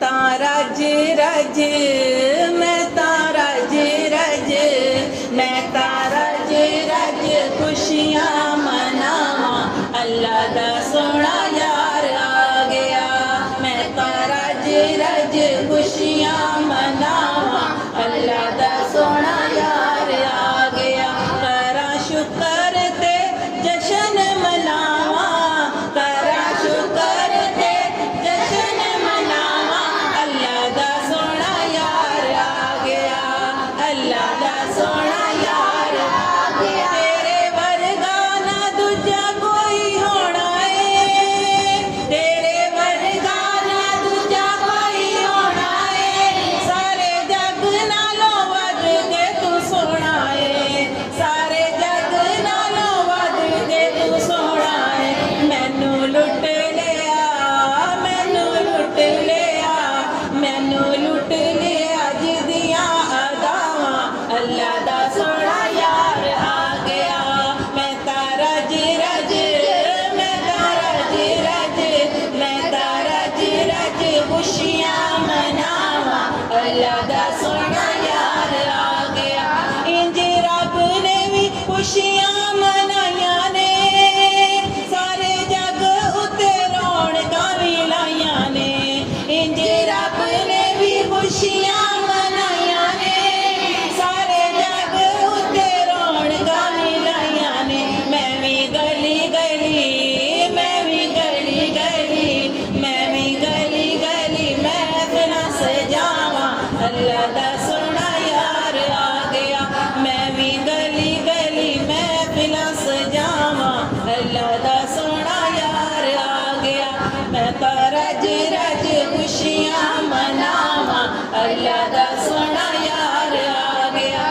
रज रज मैं रज रज मैं रज रज खुशियाँ मनावा अल्लाह दा सोना यार आ गया। मैं रज रज खुशियाँ मनावा अल्लाह दा सोना यार आ गया। करा शुक्र ते जशन मनावा करा शुक्र ते जशन मनावा अल्लाह दा सोना यार आ गया। अल्लाह दा सोना यार आ गया। तेरे वर्गा ना दूजा कोई होना है तेरे वर्गा ना दूजा कोई होना है। सारे जग नालों वध के तू सोना है सारे जग नालों वध के तू सोना है। मैनू लुट लिया मैनू लुट लिया मैनू लुट लिया जिदियां अदावां अल्लाह दा सोना यार आ गया। मैं रज रज मैं रज रज मैं रज रज खुशियाँ मनावा अल्लाह दा सोना यार आ गया। इंज रब ने भी खुशियाँ मनाइया ने सारे जग उत्ते रौनकां भी लाइया ने। इंज रब ने भी खुशियाँ मनाइया ने सारे जग उत्ते रौनकां भी लाइया ने। मैं भी गली गली मैं भी गली गली मैं भी गली गली महफिलां सजावां अल्लाह दा सोना यार आ गया। मैं भी गली गली महफिलां सजावां अल्लाह दा सोना यार आ गया। मैं रज रज खुशियाँ मनावां अल्लाह दा सोना